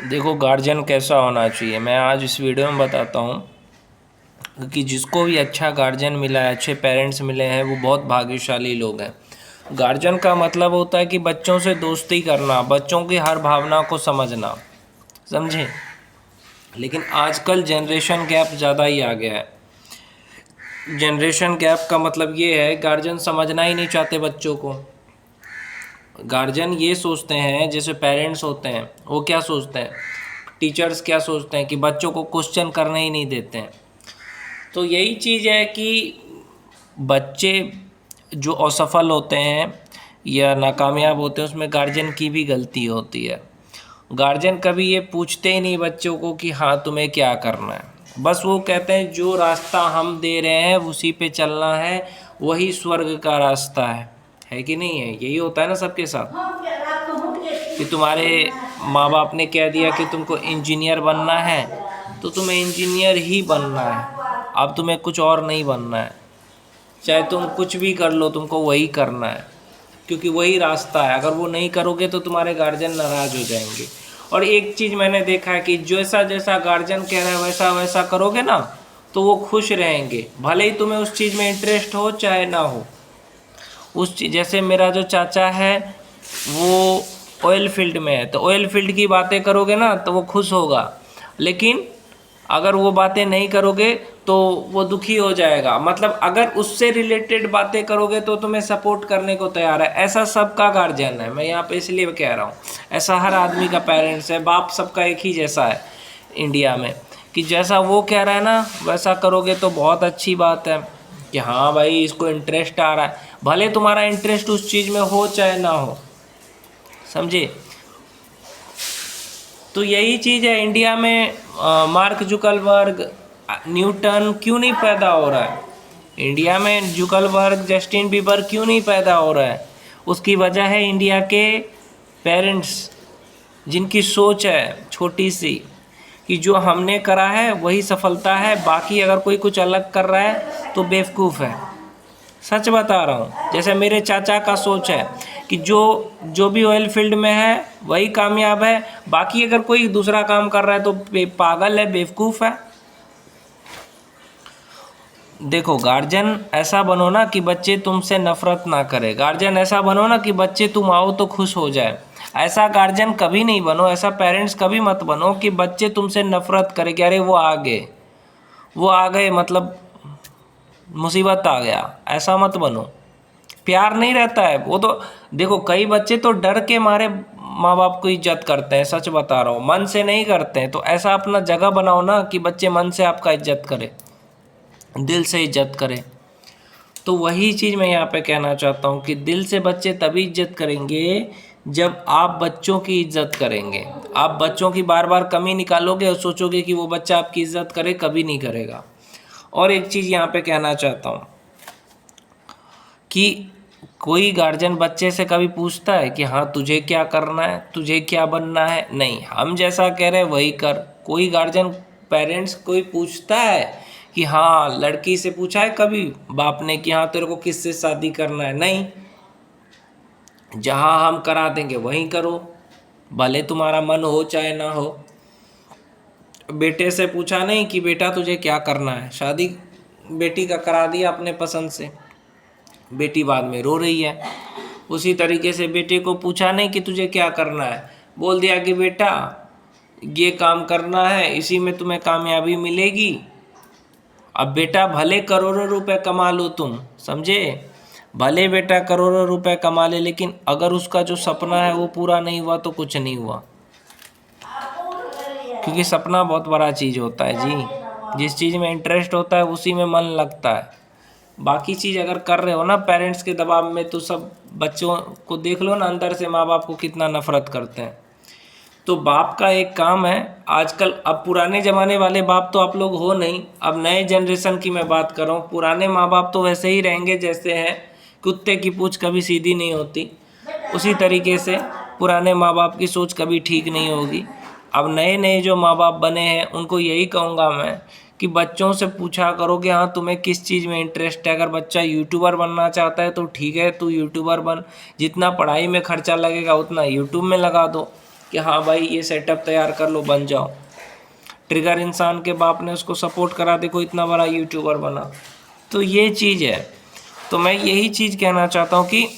देखो गार्जियन कैसा होना चाहिए, मैं आज इस वीडियो में बताता हूँ कि जिसको भी अच्छा गार्जियन मिला है, अच्छे पेरेंट्स मिले हैं, वो बहुत भाग्यशाली लोग हैं। गार्जियन का मतलब होता है कि बच्चों से दोस्ती करना, बच्चों की हर भावना को समझना, समझे। लेकिन आजकल जनरेशन गैप ज़्यादा ही आ गया है। जनरेशन गैप का मतलब ये है गार्जियन समझना ही नहीं चाहते बच्चों को। गार्जियन ये सोचते हैं, जैसे पेरेंट्स होते हैं वो क्या सोचते हैं, टीचर्स क्या सोचते हैं कि बच्चों को क्वेश्चन करने ही नहीं देते हैं। तो यही चीज़ है कि बच्चे जो असफल होते हैं या नाकामयाब होते हैं उसमें गार्जियन की भी गलती होती है। गार्जियन कभी ये पूछते ही नहीं बच्चों को कि हाँ तुम्हें क्या करना है। बस वो कहते हैं जो रास्ता हम दे रहे हैं उसी पे चलना है, वही स्वर्ग का रास्ता है कि नहीं है। यही होता है ना सबके साथ, कि तुम्हारे माँ बाप ने कह दिया कि तुमको इंजीनियर बनना है तो तुम्हें इंजीनियर ही बनना है, अब तुम्हें कुछ और नहीं बनना है। चाहे तुम कुछ भी कर लो, तुमको वही करना है, क्योंकि वही रास्ता है। अगर वो नहीं करोगे तो तुम्हारे गार्जियन नाराज़ हो जाएंगे। और एक चीज़ मैंने देखा है कि जैसा जैसा गार्जियन कह रहा है वैसा वैसा करोगे ना तो वो खुश रहेंगे, भले ही तुम्हें उस चीज़ में इंटरेस्ट हो चाहे ना हो। उस चीज़ जैसे मेरा जो चाचा है वो ऑयल फील्ड में है, तो ऑयल फील्ड की बातें करोगे ना तो वो खुश होगा, लेकिन अगर वो बातें नहीं करोगे तो वो दुखी हो जाएगा। मतलब अगर उससे रिलेटेड बातें करोगे तो तुम्हें सपोर्ट करने को तैयार है। ऐसा सबका गार्जियन है, मैं यहाँ पे इसलिए कह रहा हूँ, ऐसा हर आदमी का पेरेंट्स है। बाप सबका एक ही जैसा है इंडिया में, कि जैसा वो कह रहा है ना वैसा करोगे तो बहुत अच्छी बात है कि हाँ भाई इसको इंटरेस्ट आ रहा है, भले तुम्हारा इंटरेस्ट उस चीज़ में हो चाहे ना हो, समझे। तो यही चीज़ है इंडिया में। मार्क जुकरबर्ग, न्यूटन क्यों नहीं पैदा हो रहा है इंडिया में, जुकरबर्ग, जस्टिन बीबर क्यों नहीं पैदा हो रहा है। उसकी वजह है इंडिया के पेरेंट्स, जिनकी सोच है छोटी सी कि जो हमने करा है वही सफलता है, बाकी अगर कोई कुछ अलग कर रहा है तो बेवकूफ़ है। सच बता रहा हूँ। जैसे मेरे चाचा का सोच है कि जो जो भी ऑयल फील्ड में है वही कामयाब है, बाकी अगर कोई दूसरा काम कर रहा है तो पागल है, बेवकूफ़ है। देखो गार्जियन ऐसा बनो ना कि बच्चे तुमसे नफरत ना करे, गार्जियन ऐसा बनो ना कि बच्चे तुम आओ तो खुश हो जाए। ऐसा गार्जियन कभी नहीं बनो, ऐसा पेरेंट्स कभी मत बनो कि बच्चे तुमसे नफरत करे कि अरे वो आ गए मतलब मुसीबत आ गया। ऐसा मत बनो, प्यार नहीं रहता है वो तो। देखो कई बच्चे तो डर के मारे माँ बाप को इज्जत करते हैं, सच बता रहा हूँ, मन से नहीं करते हैं। तो ऐसा अपना जगह बनाओ ना कि बच्चे मन से आपका इज्जत करें, दिल से इज्जत करें। तो वही चीज़ मैं यहाँ पे कहना चाहता हूँ कि दिल से बच्चे तभी इज्जत करेंगे जब आप बच्चों की इज्जत करेंगे। आप बच्चों की बार बार कमी निकालोगे और सोचोगे कि वो बच्चा आपकी इज्जत करे, कभी नहीं करेगा। और एक चीज़ यहाँ पे कहना चाहता हूँ कि कोई गार्जियन बच्चे से कभी पूछता है कि हाँ तुझे क्या करना है, तुझे क्या बनना है, नहीं, हम जैसा कह रहे हैं वही कर। कोई गार्जियन पेरेंट्स कोई पूछता है कि हाँ, लड़की से पूछा है कभी बाप ने कि हाँ तेरे को किससे शादी करना है, नहीं, जहाँ हम करा देंगे वहीं करो, भले तुम्हारा मन हो चाहे ना हो। बेटे से पूछा नहीं कि बेटा तुझे क्या करना है, शादी बेटी का करा दिया अपने पसंद से, बेटी बाद में रो रही है। उसी तरीके से बेटे को पूछा नहीं कि तुझे क्या करना है, बोल दिया कि बेटा ये काम करना है, इसी में तुम्हें कामयाबी मिलेगी। अब बेटा भले करोड़ों रुपए कमा लो तुम, समझे, भले बेटा करोड़ों रुपए कमा ले, लेकिन अगर उसका जो सपना है वो पूरा नहीं हुआ तो कुछ नहीं हुआ। क्योंकि सपना बहुत बड़ा चीज़ होता है जी, जिस चीज़ में इंटरेस्ट होता है उसी में मन लगता है। बाकी चीज़ अगर कर रहे हो ना पेरेंट्स के दबाव में, तो सब बच्चों को देख लो ना, अंदर से माँ बाप को कितना नफरत करते हैं। तो बाप का एक काम है आजकल, अब पुराने ज़माने वाले बाप तो आप लोग हो नहीं, अब नए जनरेशन की मैं बात कर रहा हूँ। पुराने माँ बाप तो वैसे ही रहेंगे जैसे हैं, कुत्ते की पूँछ कभी सीधी नहीं होती, उसी तरीके से पुराने माँ बाप की सोच कभी ठीक नहीं होगी। अब नए नए जो माँ बाप बने हैं उनको यही कहूँगा मैं कि बच्चों से पूछा करो कि हाँ तुम्हें किस चीज़ में इंटरेस्ट है। अगर बच्चा यूट्यूबर बनना चाहता है तो ठीक है, तू यूट्यूबर बन, जितना पढ़ाई में खर्चा लगेगा उतना यूट्यूब में लगा दो। कि हाँ भाई ये सेटअप तैयार कर लो, बन जाओ। ट्रिगर इंसान के बाप ने उसको सपोर्ट करा, देखो इतना बड़ा यूट्यूबर बना। तो ये चीज़ है। तो मैं यही चीज़ कहना चाहता हूँ कि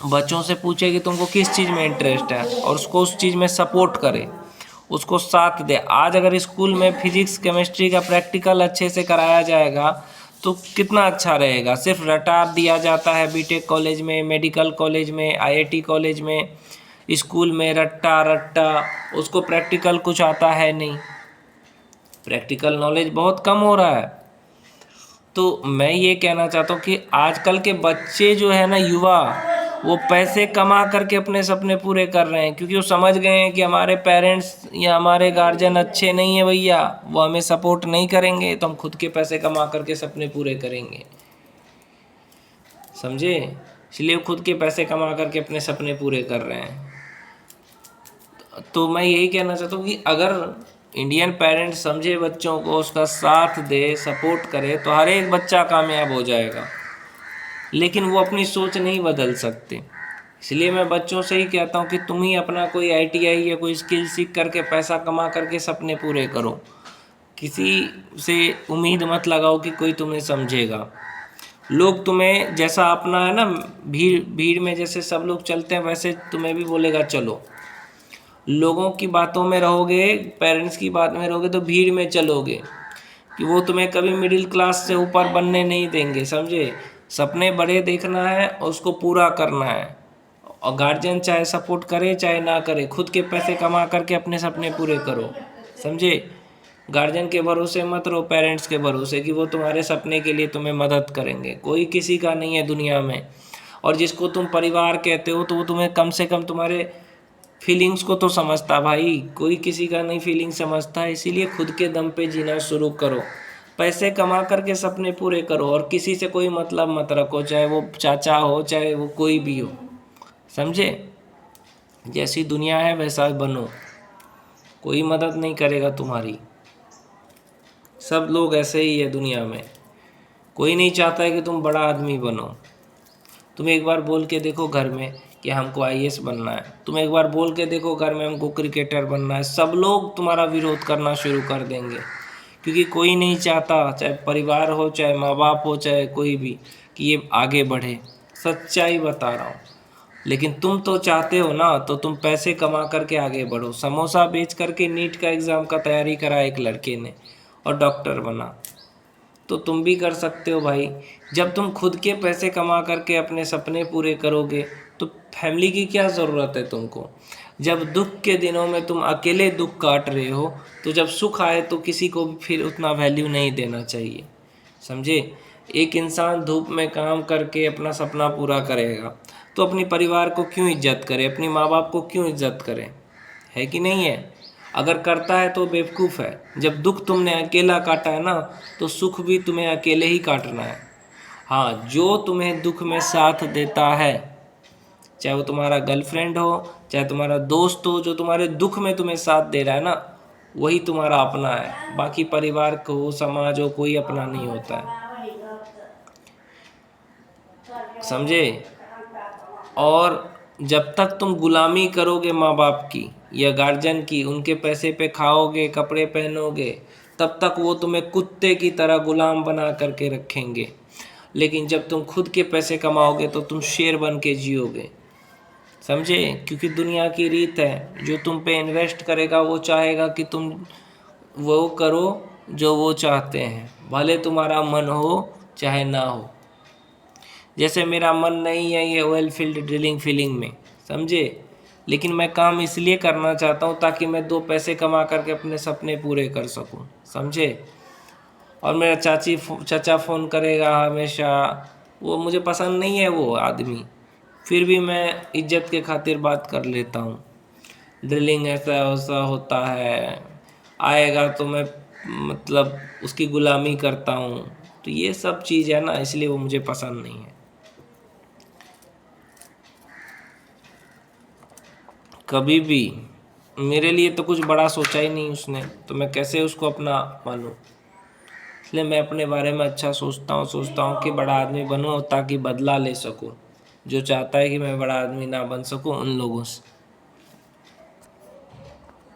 बच्चों से पूछे कि तुमको किस चीज़ में इंटरेस्ट है और उसको उस चीज़ में सपोर्ट करे, उसको साथ दे। आज अगर स्कूल में फिजिक्स केमिस्ट्री का प्रैक्टिकल अच्छे से कराया जाएगा तो कितना अच्छा रहेगा। सिर्फ रटा दिया जाता है बीटेक कॉलेज में, मेडिकल कॉलेज में, आईआईटी कॉलेज में, स्कूल में रट्टा रट्टा, उसको प्रैक्टिकल कुछ आता है नहीं, प्रैक्टिकल नॉलेज बहुत कम हो रहा है। तो मैं ये कहना चाहता हूँ कि आजकल के बच्चे जो है ना, युवा, वो पैसे कमा करके अपने सपने पूरे कर रहे हैं, क्योंकि वो समझ गए हैं कि हमारे पेरेंट्स या हमारे गार्जियन अच्छे नहीं है भैया, वो हमें सपोर्ट नहीं करेंगे, तो हम खुद के पैसे कमा करके सपने पूरे करेंगे। समझे? इसलिए वो खुद के पैसे कमा करके अपने सपने पूरे कर रहे हैं। तो मैं यही कहना चाहता हूँ कि अगर इंडियन पेरेंट्स समझे बच्चों को, उसका साथ दे, सपोर्ट करे, तो हर एक बच्चा कामयाब हो जाएगा। लेकिन वो अपनी सोच नहीं बदल सकते। इसलिए मैं बच्चों से ही कहता हूँ कि तुम ही अपना कोई आईटीआई या कोई स्किल सीख करके पैसा कमा करके सपने पूरे करो। किसी से उम्मीद मत लगाओ कि कोई तुम्हें समझेगा। लोग तुम्हें जैसा अपना है ना, भीड़ भीड़ में जैसे सब लोग चलते हैं वैसे तुम्हें भी बोलेगा चलो। लोगों की बातों में रहोगे, पेरेंट्स की बात में रहोगे, तो भीड़ में चलोगे, कि वो तुम्हें कभी मिडिल क्लास से ऊपर बनने नहीं देंगे। समझे? सपने बड़े देखना है और उसको पूरा करना है। और गार्जियन चाहे सपोर्ट करे चाहे ना करे, खुद के पैसे कमा करके अपने सपने पूरे करो। समझे? गार्जियन के भरोसे मत रहो, पेरेंट्स के भरोसे, कि वो तुम्हारे सपने के लिए तुम्हें मदद करेंगे। कोई किसी का नहीं है दुनिया में। और जिसको तुम परिवार कहते हो तो वो तुम्हें कम से कम तुम्हारे फीलिंग्स को तो समझता भाई, कोई किसी का नहीं फीलिंग समझता है। इसीलिए खुद के दम पे जीना शुरू करो, पैसे कमा करके सपने पूरे करो, और किसी से कोई मतलब मत रखो, चाहे वो चाचा हो चाहे वो कोई भी हो। समझे? जैसी दुनिया है वैसा बनो, कोई मदद नहीं करेगा तुम्हारी। सब लोग ऐसे ही है दुनिया में, कोई नहीं चाहता है कि तुम बड़ा आदमी बनो। तुम एक बार बोल के देखो घर में कि हमको आईएएस बनना है, तुम एक बार बोल के देखो घर में हमको क्रिकेटर बनना है, सब लोग तुम्हारा विरोध करना शुरू कर देंगे। क्योंकि कोई नहीं चाहता, चाहे परिवार हो चाहे माँ बाप हो चाहे कोई भी, कि ये आगे बढ़े। सच्चाई बता रहा हूँ। लेकिन तुम तो चाहते हो ना, तो तुम पैसे कमा करके आगे बढ़ो। समोसा बेच करके नीट का एग्ज़ाम का तैयारी करा एक लड़के ने और डॉक्टर बना, तो तुम भी कर सकते हो भाई। जब तुम खुद के पैसे कमा करके अपने सपने पूरे करोगे तो फैमिली की क्या ज़रूरत है तुमको। जब दुख के दिनों में तुम अकेले दुख काट रहे हो, तो जब सुख आए तो किसी को भी फिर उतना वैल्यू नहीं देना चाहिए। समझे? एक इंसान धूप में काम करके अपना सपना पूरा करेगा तो अपनी परिवार को क्यों इज्जत करे, अपनी माँ बाप को क्यों इज्जत करे? है कि नहीं है? अगर करता है तो बेवकूफ़ है। जब दुख तुमने अकेला काटा है ना, तो सुख भी तुम्हें अकेले ही काटना है। हाँ, जो तुम्हें दुख में साथ देता है, चाहे वो तुम्हारा गर्लफ्रेंड हो चाहे तुम्हारा दोस्त हो, जो तुम्हारे दुख में तुम्हें साथ दे रहा है ना, वही तुम्हारा अपना है। बाकी परिवार को, समाज हो, कोई अपना नहीं होता है। समझे? और जब तक तुम गुलामी करोगे माँ बाप की या गार्जियन की, उनके पैसे पे खाओगे, कपड़े पहनोगे, तब तक वो तुम्हें कुत्ते की तरह गुलाम बना करके रखेंगे। लेकिन जब तुम खुद के पैसे कमाओगे तो तुम शेर बन के जियोगे। समझे? क्योंकि दुनिया की रीत है, जो तुम पे इन्वेस्ट करेगा वो चाहेगा कि तुम वो करो जो वो चाहते हैं, भले तुम्हारा मन हो चाहे ना हो। जैसे मेरा मन नहीं है ये ऑयल फील्ड ड्रिलिंग फीलिंग में, समझे? लेकिन मैं काम इसलिए करना चाहता हूँ ताकि मैं 2 पैसे कमा करके अपने सपने पूरे कर सकूँ। समझे? और मेरा चाचा फ़ोन करेगा हमेशा, वो मुझे पसंद नहीं है वो आदमी, फिर भी मैं इज्जत के खातिर बात कर लेता हूँ। ड्रिलिंग ऐसा वैसा होता है, आएगा तो मैं मतलब उसकी गुलामी करता हूँ। तो ये सब चीज़ है ना, इसलिए वो मुझे पसंद नहीं है। कभी भी मेरे लिए तो कुछ बड़ा सोचा ही नहीं उसने, तो मैं कैसे उसको अपना मानूँ। इसलिए मैं अपने बारे में अच्छा सोचता हूँ कि बड़ा आदमी बनूँ ताकि बदला ले सकूँ। जो चाहता है कि मैं बड़ा आदमी ना बन सकूँ उन लोगों से।